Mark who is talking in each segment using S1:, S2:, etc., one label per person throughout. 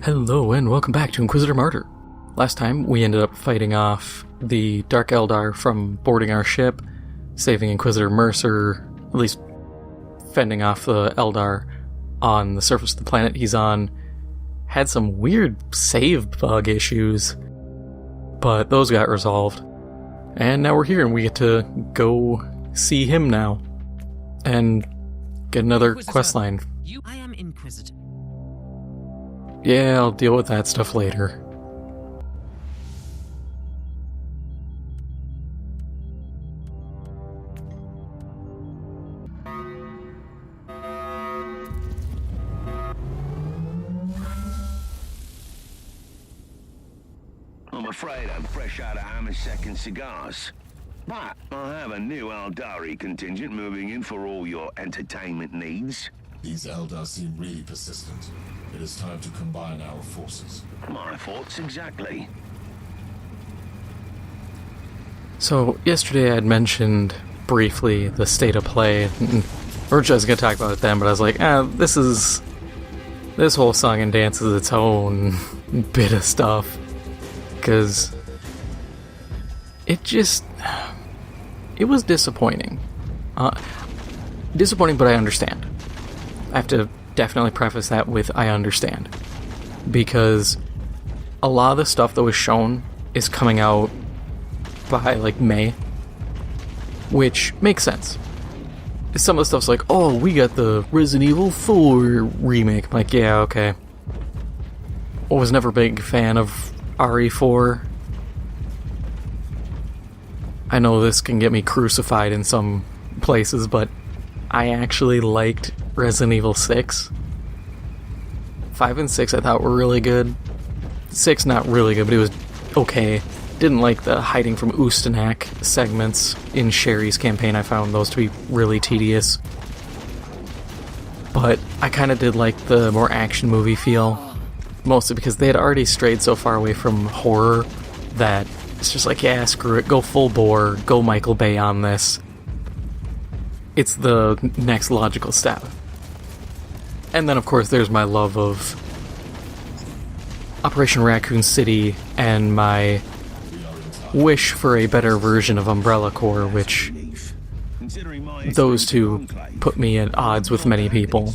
S1: Hello and welcome back to Inquisitor Martyr. Last time we ended up fighting off the Dark Eldar from boarding our ship, saving Inquisitor Mercer, at least fending off the Eldar on the surface of the planet he's on. Had some weird save bug issues, but those got resolved. And now we're here and we get to go see him now and get another questline.
S2: I am Inquisitor.
S1: Yeah, I'll deal with that stuff later.
S3: I'm afraid I'm fresh out of Hammersek and cigars. But I have a new Eldari contingent moving in for all your entertainment needs.
S4: These Eldar seem really persistent. It is time to combine our forces.
S3: My thoughts exactly.
S1: So, yesterday I'd mentioned briefly the state of play, and originally I was going to talk about it then, but I was like, this whole song and dance is its own bit of stuff, because it was disappointing. Disappointing, but I understand. I have to definitely preface that with I understand. Because a lot of the stuff that was shown is coming out by, like, May. Which makes sense. Some of the stuff's like, oh, we got the Resident Evil 4 remake. I'm like, yeah, okay. I was never a big fan of RE4. I know this can get me crucified in some places, but I actually liked Resident Evil 6. 5 and 6 I thought were really good. 6 not really good, but it was okay. Didn't like the hiding from Ustanak segments in Sherry's campaign. I found those to be really tedious. But I kind of did like the more action movie feel. Mostly because they had already strayed so far away from horror that it's just like, yeah, screw it, go full bore, go Michael Bay on this. It's the next logical step. And then, of course, there's my love of Operation Raccoon City and my wish for a better version of Umbrella Corps, which those two put me at odds with many people.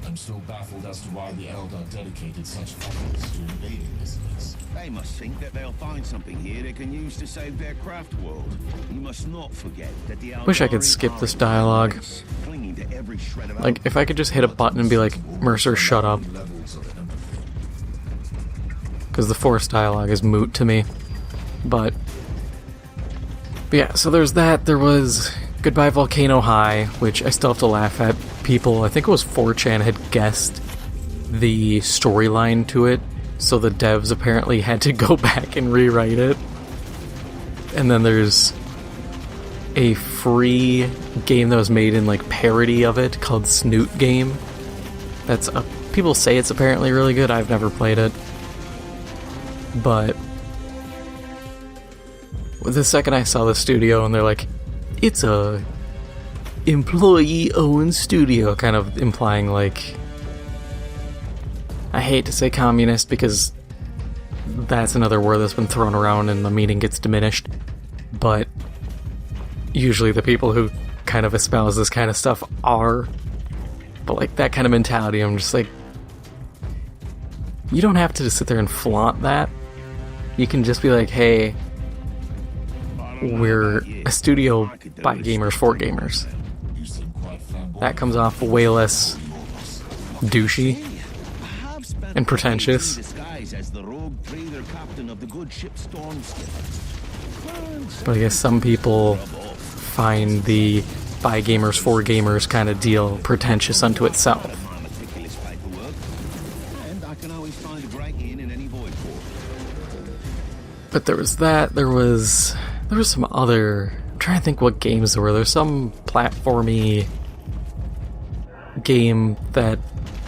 S4: I'm still baffled as to why the Eldar dedicated such efforts to invading this place.
S3: They must think that they'll find something here they can use to save their craft world. You must not forget that the
S1: Wish I could skip this dialogue. Like, if I could just hit a button and be like, Mercer, shut up. Because the forced dialogue is moot to me. But yeah, so there's that. There was Goodbye Volcano High, which I still have to laugh at. People, I think it was 4chan, had guessed the storyline to it, so the devs apparently had to go back and rewrite it. And then there's a free game that was made in, like, parody of it called Snoot Game. That's people say it's apparently really good. I've never played it. But the second I saw the studio and they're like, it's a employee-owned studio, kind of implying, like, I hate to say communist because that's another word that's been thrown around and the meaning gets diminished, but usually the people who kind of espouse this kind of stuff are. But, like, that kind of mentality, I'm just like, you don't have to just sit there and flaunt that. You can just be like, hey, we're a studio by gamers for gamers. That comes off way less douchey and pretentious. But I guess some people find the by gamers for gamers kind of deal pretentious unto itself. But there was that, there was some other, I'm trying to think what games there were. There's some platformy game that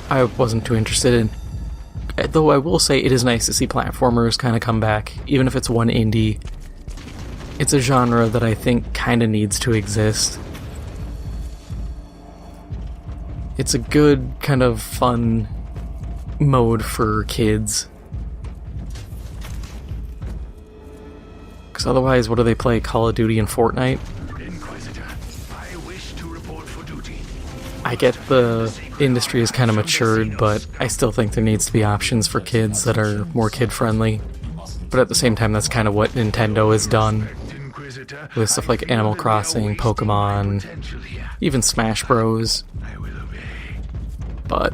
S1: I wasn't too interested in. Though I will say it is nice to see platformers kind of come back, even if it's one indie. It's a genre that I think kind of needs to exist. It's a good kind of fun mode for kids. Because otherwise, what do they play? Call of Duty and Fortnite?
S2: Inquisitor, I wish to report for duty.
S1: I get the industry is kind of matured, but I still think there needs to be options for kids that are more kid-friendly. But at the same time, that's kind of what Nintendo has done
S2: Inquisitor,
S1: with stuff like Animal Crossing, Pokemon, even Smash Bros.
S2: I will obey.
S1: But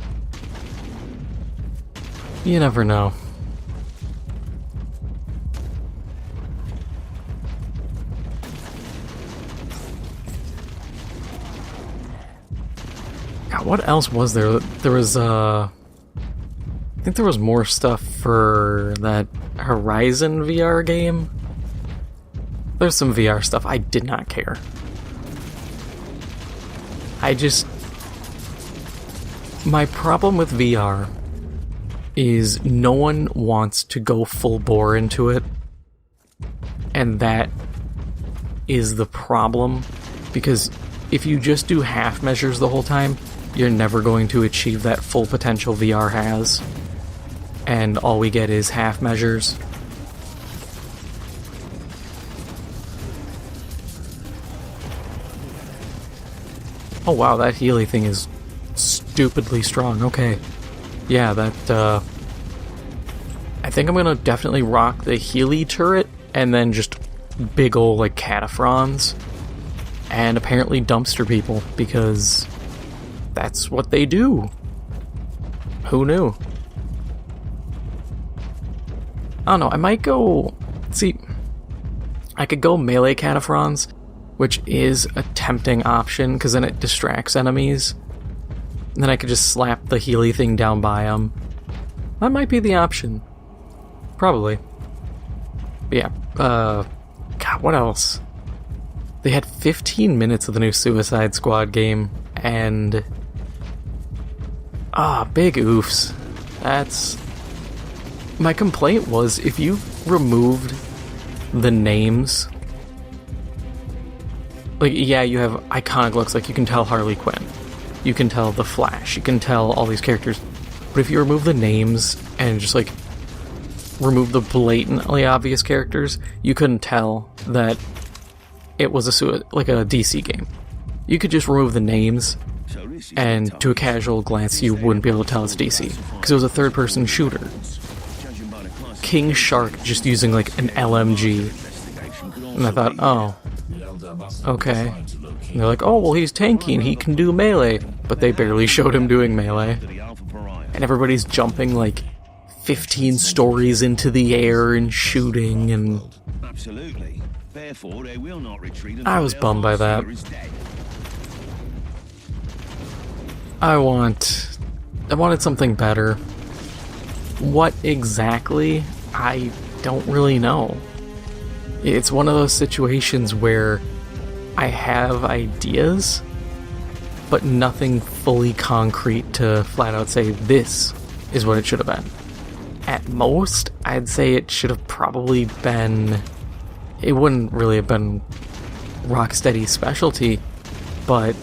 S1: you never know. God, what else was there? There was, I think there was more stuff for that Horizon VR game. There's some VR stuff. I did not care. My problem with VR is no one wants to go full bore into it. And that is the problem. Because if you just do half measures the whole time, you're never going to achieve that full potential VR has. And all we get is half measures. Oh wow, that Healy thing is stupidly strong. Okay. Yeah, that, I think I'm gonna definitely rock the Healy turret, and then just big ol' like cataphrons, and apparently dumpster people, because that's what they do. Who knew? I don't know, I might go... See, I could go melee cataphrons, which is a tempting option, because then it distracts enemies. And then I could just slap the Healy thing down by them. That might be the option. Probably. But yeah, God, what else? They had 15 minutes of the new Suicide Squad game, and... big oofs. That's... My complaint was, if you removed the names... Like, yeah, you have iconic looks, like you can tell Harley Quinn. You can tell The Flash, you can tell all these characters. But if you remove the names and just, like, remove the blatantly obvious characters, you couldn't tell that it was a DC game. You could just remove the names, and to a casual glance, you wouldn't be able to tell it's DC. Because it was a third-person shooter. King Shark just using, like, an LMG. And I thought, oh, okay. And they're like, oh, well, he's tanky and he can do melee. But they barely showed him doing melee. And everybody's jumping like 15 stories into the air and shooting, and...
S3: Absolutely. Therefore, they will not retreat.
S1: I was bummed by that. I wanted something better. What exactly? I don't really know. It's one of those situations where I have ideas, but nothing fully concrete to flat out say this is what it should have been. At most, I'd say it should have probably been... It wouldn't really have been Rocksteady's specialty, but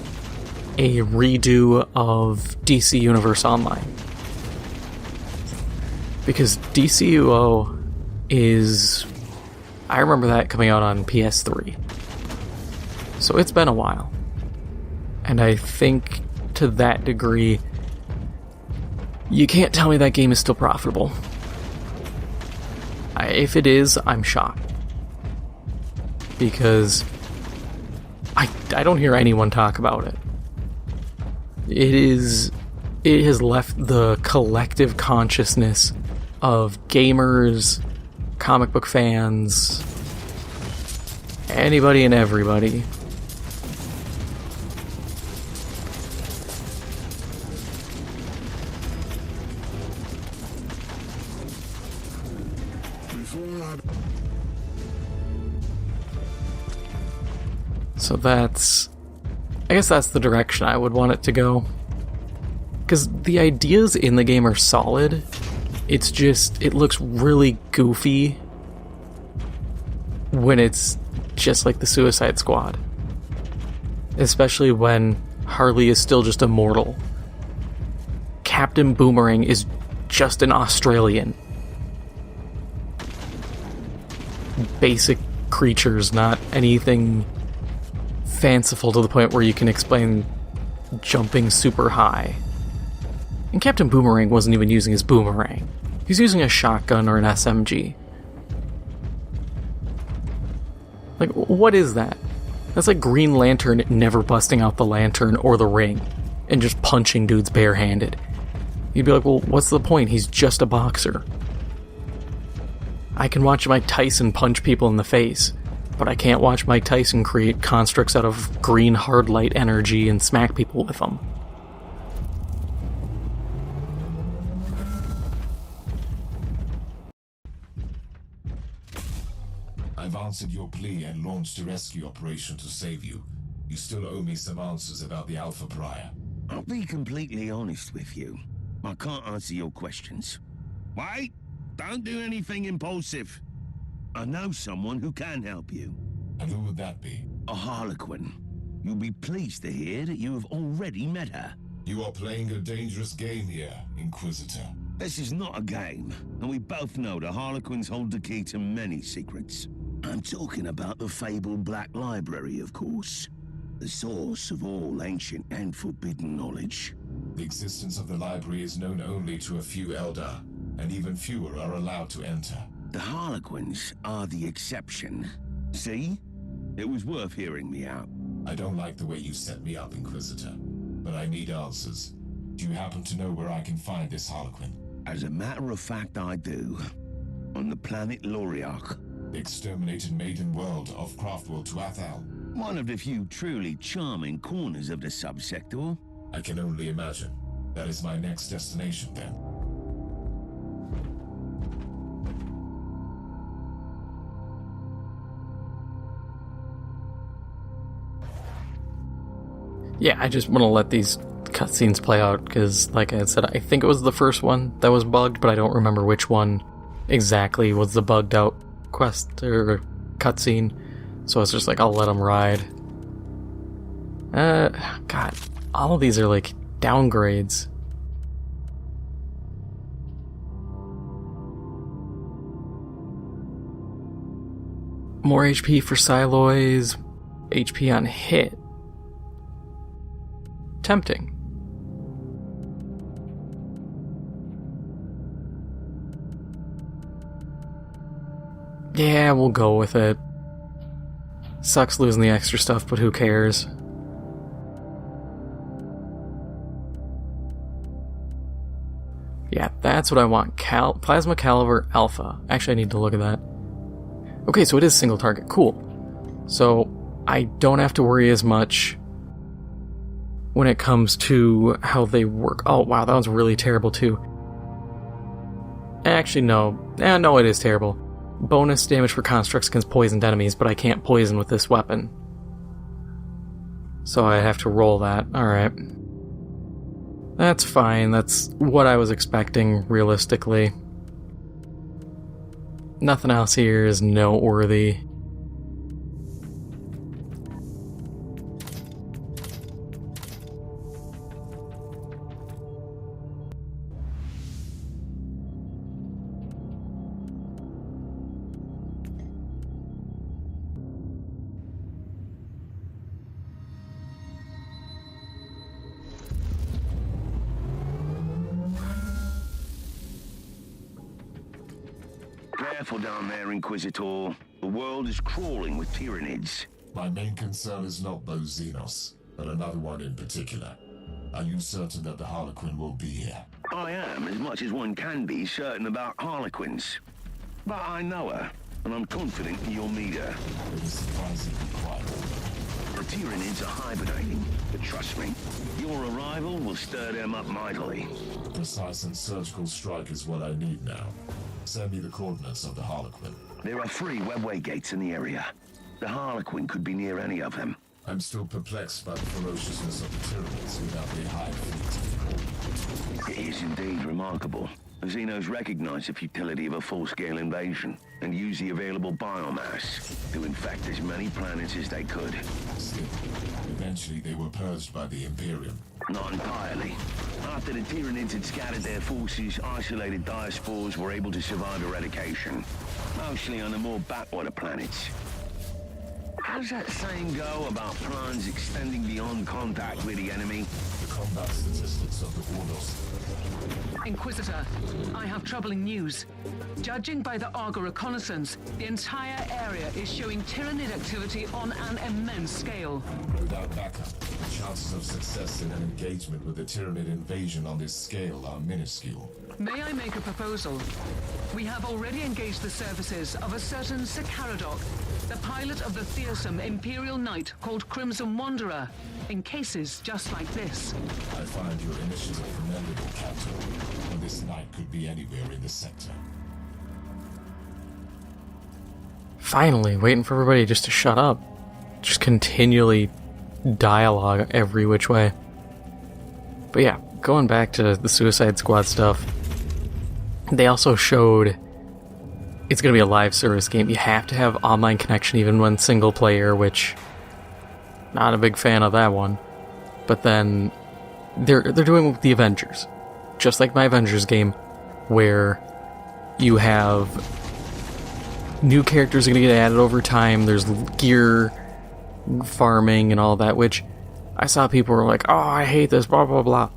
S1: a redo of DC Universe Online. Because DCUO is... I remember that coming out on PS3. So it's been a while. And I think to that degree, you can't tell me that game is still profitable. If it is, I'm shocked. Because I don't hear anyone talk about it. It has left the collective consciousness of gamers, comic book fans, anybody and everybody. So I guess that's the direction I would want it to go. Because the ideas in the game are solid. It's just, it looks really goofy when it's just like the Suicide Squad. Especially when Harley is still just immortal. Captain Boomerang is just an Australian. Basic creatures, not anything fanciful to the point where you can explain jumping super high. And Captain Boomerang wasn't even using his boomerang. He's using a shotgun or an SMG. Like, what is that? That's like Green Lantern never busting out the lantern or the ring and just punching dudes barehanded. You'd be like, well, what's the point? He's just a boxer. I can watch Mike Tyson punch people in the face, but I can't watch Mike Tyson create constructs out of green hard light energy and smack people with them.
S4: I've answered your plea and launched a rescue operation to save you. You still owe me some answers about the Alpha Prior.
S3: I'll be completely honest with you. I can't answer your questions. Wait! Don't do anything impulsive. I know someone who can help you.
S4: And who would that be?
S3: A Harlequin. You'll be pleased to hear that you have already met her.
S4: You are playing a dangerous game here, Inquisitor.
S3: This is not a game, and we both know the Harlequins hold the key to many secrets. I'm talking about the fabled Black Library, of course. The source of all ancient and forbidden knowledge.
S4: The existence of the library is known only to a few Eldar, and even fewer are allowed to enter.
S3: The Harlequins are the exception. See? It was worth hearing me out.
S4: I don't like the way you set me up, Inquisitor, but I need answers. Do you happen to know where I can find this Harlequin?
S3: As a matter of fact, I do. On the planet Loriarch.
S4: The exterminated maiden world of Craftworld to Athal.
S3: One of the few truly charming corners of the subsector.
S4: I can only imagine. That is my next destination, then.
S1: Yeah, I just want to let these cutscenes play out, because, like I said, I think it was the first one that was bugged, but I don't remember which one exactly was the bugged out quest or cutscene. So it's just like, I'll let them ride. God, all of these are like downgrades. More HP for Siloys, HP on hit. Tempting. Yeah, we'll go with it. Sucks losing the extra stuff, but who cares? Yeah, that's what I want. Plasma Caliber Alpha. Actually, I need to look at that. Okay, so it is single target. Cool. So, I don't have to worry as much when it comes to how they work. Oh, wow, that one's really terrible, too. Actually, no. No, it is terrible. Bonus damage for constructs against poisoned enemies, but I can't poison with this weapon. So I have to roll that. Alright. That's fine. That's what I was expecting, realistically. Nothing else here is noteworthy.
S3: Careful down there, Inquisitor. The world is crawling with Tyranids.
S4: My main concern is not those Xenos, but another one in particular. Are you certain that the Harlequin will be here?
S3: I am, as much as one can be, certain about Harlequins. But I know her, and I'm confident you'll meet her.
S4: It is surprisingly quiet.
S3: The Tyranids are hibernating, but trust me, your arrival will stir them up mightily.
S4: Precise and surgical strike is what I need now. Send me the coordinates of the Harlequin.
S3: There are 3 webway gates in the area. The Harlequin could be near any of them.
S4: I'm still perplexed by the ferociousness of the Tyranids without their high fleet.
S3: It is indeed remarkable. The Xenos recognize the futility of a full-scale invasion and use the available biomass to infect as many planets as they could.
S4: Still, eventually they were purged by the Imperium.
S3: Not entirely. After the Tyranids had scattered their forces, isolated diaspores were able to survive eradication. Mostly on the more backwater planets. How's that saying go about plans extending beyond contact with the enemy?
S4: The combat statistics of the Wardos.
S5: Inquisitor, I have troubling news. Judging by the Argo reconnaissance, the entire area is showing Tyranid activity on an immense scale.
S4: Without backup, the chances of success in an engagement with a Tyranid invasion on this scale are minuscule.
S5: May I make a proposal? We have already engaged the services of a certain Sicaridoc, the pilot of the fearsome Imperial Knight called Crimson Wanderer, in cases just like this.
S4: I find your initiative commendable, Captain. And this knight could be anywhere in the sector.
S1: Finally, waiting for everybody just to shut up. Just continually dialogue every which way. But yeah, going back to the Suicide Squad stuff, they also showed it's going to be a live service game. You have to have online connection even when single player, which not a big fan of that one. But then they're doing it with the Avengers. Just like my Avengers game, where you have new characters are going to get added over time. There's gear farming and all that, which I saw people were like, oh, I hate this, blah, blah, blah.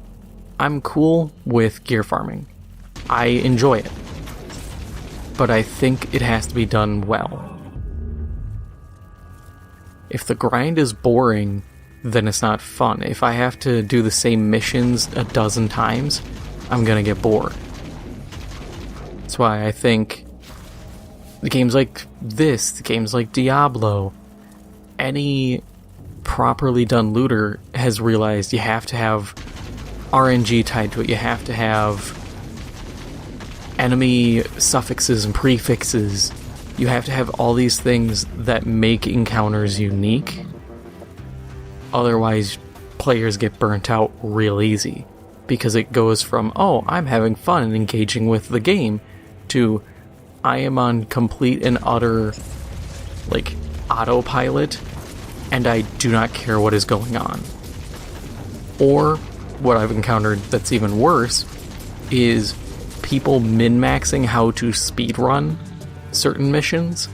S1: I'm cool with gear farming. I enjoy it. But I think it has to be done well. If the grind is boring, then it's not fun. If I have to do the same missions a dozen times, I'm gonna get bored. That's why I think the games like this, the games like Diablo, any properly done looter has realized you have to have RNG tied to it. You have to have enemy suffixes and prefixes. You have to have all these things that make encounters unique. Otherwise, players get burnt out real easy. Because it goes from, oh, I'm having fun and engaging with the game, to I am on complete and utter, like, autopilot, and I do not care what is going on. Or, what I've encountered that's even worse, is people min-maxing how to speedrun certain missions.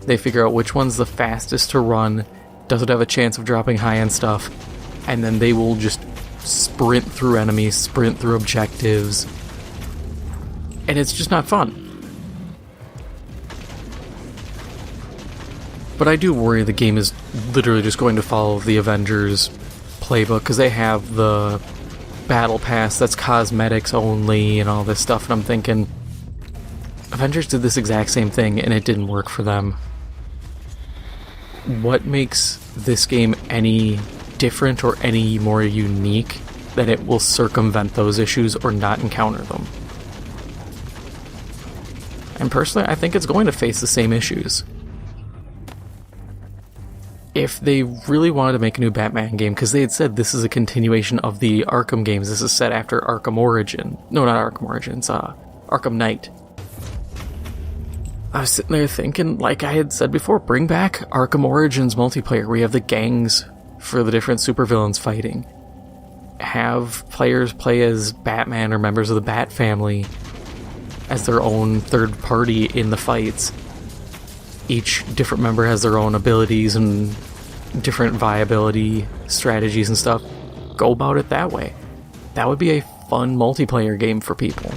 S1: They figure out which one's the fastest to run, doesn't have a chance of dropping high end stuff, and then they will just sprint through enemies, sprint through objectives, and it's just not fun. But I do worry the game is literally just going to follow the Avengers playbook, because they have the battle pass that's cosmetics only and all this stuff, and I'm thinking Avengers did this exact same thing and it didn't work for them. What makes this game any different or any more unique that it will circumvent those issues or not encounter them? And personally, I think it's going to face the same issues. If they really wanted to make a new Batman game, because they had said this is a continuation of the Arkham games, this is set after Arkham Origin. No, not Arkham Origins, Arkham Knight. I was sitting there thinking, like I had said before, bring back Arkham Origins multiplayer, where you have the gangs for the different supervillains fighting. Have players play as Batman or members of the Bat family as their own third party in the fights. Each different member has their own abilities and different viability strategies and stuff. Go about it that way. That would be a fun multiplayer game for people.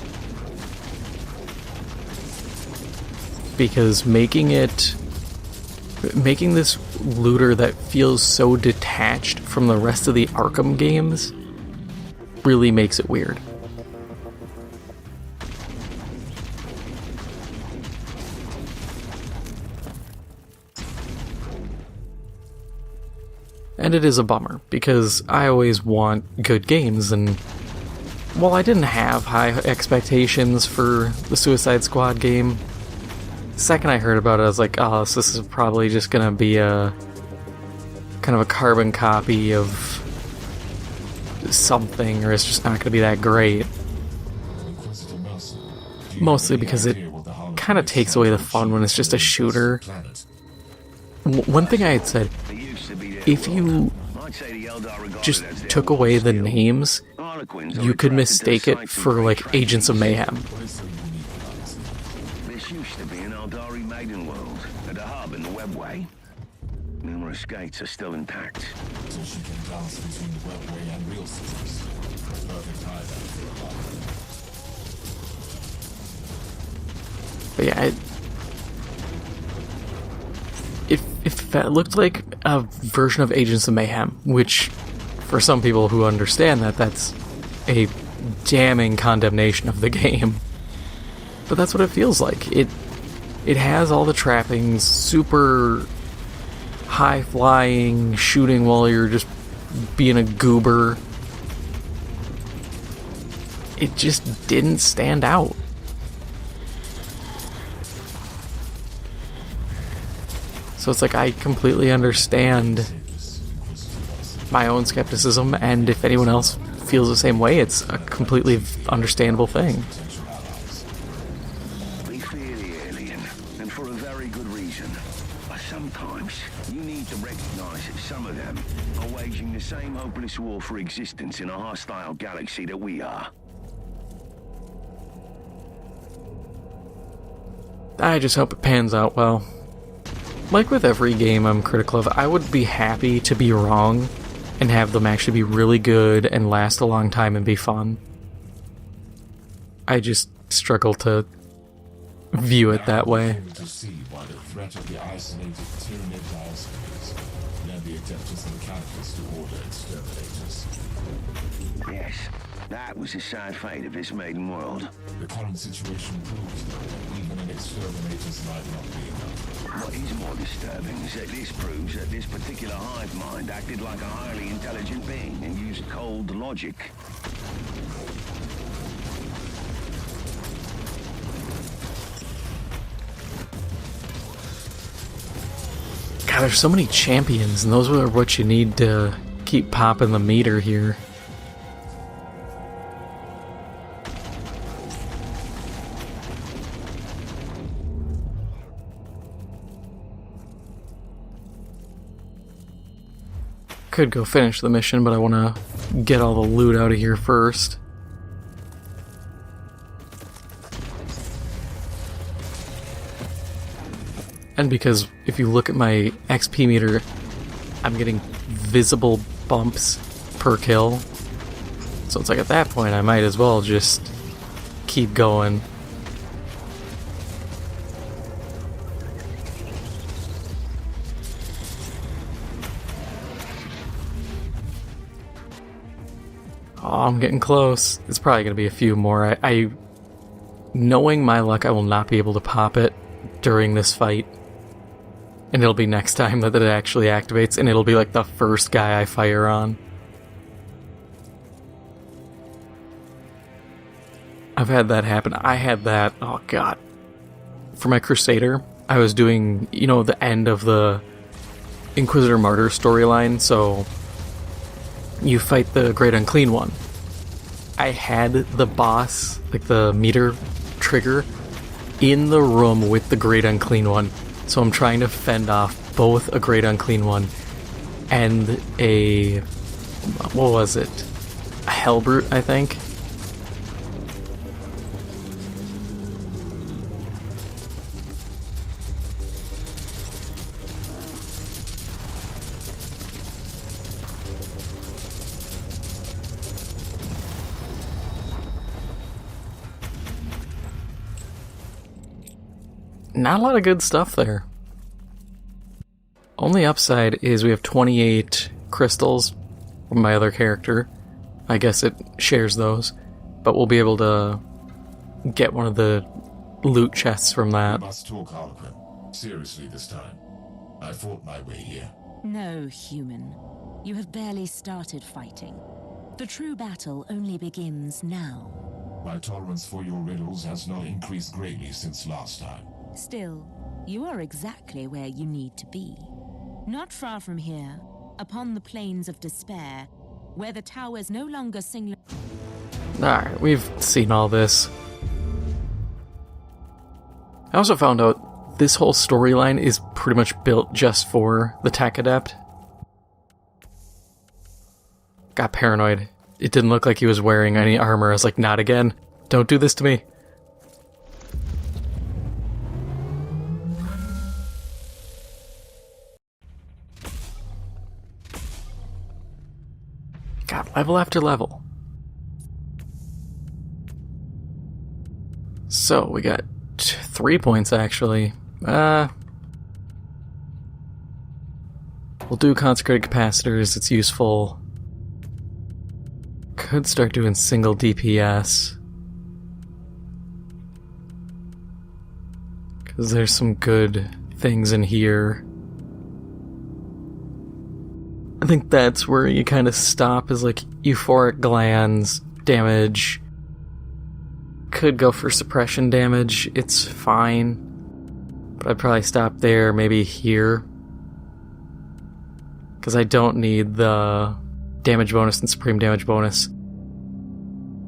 S1: Because making this looter that feels so detached from the rest of the Arkham games really makes it weird. And it is a bummer, because I always want good games, and while I didn't have high expectations for the Suicide Squad game, the second I heard about it, I was like, oh, so this is probably just gonna be a kind of a carbon copy of something, or it's just not gonna be that great. Mostly because it kind of takes away the fun when it's just a shooter. One thing I had said, if you
S3: I'd say the Eldar regarded
S1: just
S3: as their
S1: took away the
S3: steel.
S1: names,
S3: Harlequins are
S1: you could
S3: attracted to
S1: mistake
S3: the
S1: it
S3: sights of
S1: for,
S3: great
S1: like,
S3: tragedies.
S1: Agents of Mayhem.
S4: What is so unique about this?
S3: This used to be an Eldari maiden world, at a hub in the webway. Numerous gates are still intact.
S4: So she can dance between the webway and real cities. Perfect hideout for a Harlequin.
S1: But yeah, it looked like a version of Agents of Mayhem, which, for some people who understand that, that's a damning condemnation of the game. But that's what it feels like. It has all the trappings, super high-flying, shooting while you're just being a goober. It just didn't stand out. So it's like, I completely understand my own skepticism, and if anyone else feels the same way, it's a completely understandable thing.
S3: We fear the alien, and for a very good reason. But sometimes, you need to recognize that some of them are waging the same hopeless war for existence in a hostile galaxy that we are.
S1: I just hope it pans out well. Like with every game I'm critical of, I would be happy to be wrong and have them actually be really good and last a long time and be fun. I just struggle to view it that way.
S4: To see why the threat of the isolated Tyranid diaspores led the Adeptus Mechanicus to order exterminators.
S3: Yes, that was the sad fate of this maiden world.
S4: The current situation proves that even an exterminator's might not be enough.
S3: What is more disturbing is that this proves that this particular hive mind acted like a highly intelligent being and used cold logic.
S1: God, there's so many champions, and those are what you need to keep popping the meter here. Could go finish the mission, but I want to get all the loot out of here first. And because if you look at my XP meter, I'm getting visible bumps per kill. So it's like, at that point I might as well just keep going. Oh, I'm getting close. It's probably going to be a few more. I knowing my luck, I will not be able to pop it during this fight. And it'll be next time that it actually activates, and it'll be like the first guy I fire on. I've had that happen. I had that, oh god. For my Crusader, I was doing, you know, the end of the Inquisitor Martyr storyline, so you fight the Great Unclean One. I had the boss, like the meter trigger, in the room with the Great Unclean One. So I'm trying to fend off both a Great Unclean One and a... what was it? A Hellbrute, I think? Not a lot of good stuff there. Only upside is we have 28 crystals from my other character. I guess it shares those, but we'll be able to get one of the loot chests from that.
S4: We must talk, Harlequin. Seriously this time. I fought my way here.
S6: No, human. You have barely started fighting. The true battle only begins now.
S4: My tolerance for your riddles has not increased greatly since last time.
S6: Still, you are exactly where you need to be. Not far from here, upon the plains of despair, where the towers no longer sing...
S1: Alright, we've seen all this. I also found out this whole storyline is pretty much built just for the Tech Adept. got paranoid. It didn't look like he was wearing any armor. I was like, not again. Don't do this to me. God, level after level. So, we got 3 points, actually. We'll do consecrated capacitors, it's useful. Could start doing single DPS. Because there's some good things in here. I think that's where you kind of stop, is like euphoric glands, damage. Could go for suppression damage, it's fine. But I'd probably stop there, maybe here. Because I don't need the damage bonus and supreme damage bonus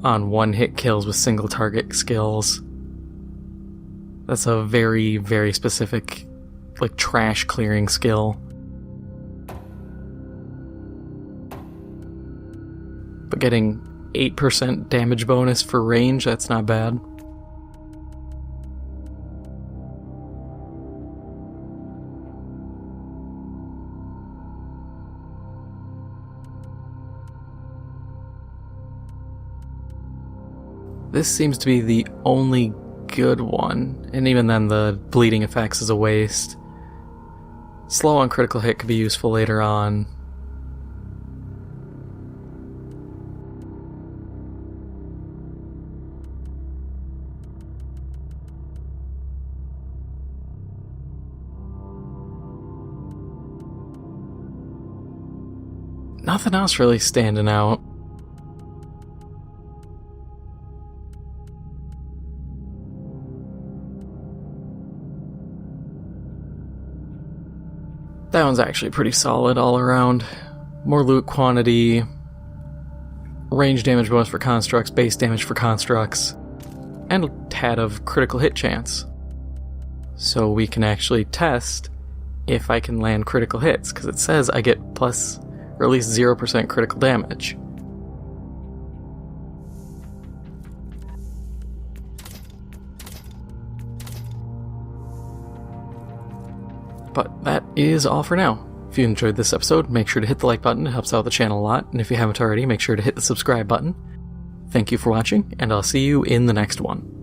S1: on one-hit kills with single target skills. That's a very, very specific, like, trash clearing skill. But getting 8% damage bonus for range, that's not bad. This seems to be the only good one, and even then the bleeding effects is a waste. Slow on critical hit could be useful later on. Nothing else really standing out. That one's actually pretty solid all around. More loot quantity, range damage bonus for constructs, base damage for constructs, and a tad of critical hit chance. So we can actually test if I can land critical hits, because it says I get plus or at least 0% critical damage. But that is all for now. If you enjoyed this episode, make sure to hit the like button, it helps out the channel a lot, and if you haven't already, make sure to hit the subscribe button. Thank you for watching, and I'll see you in the next one.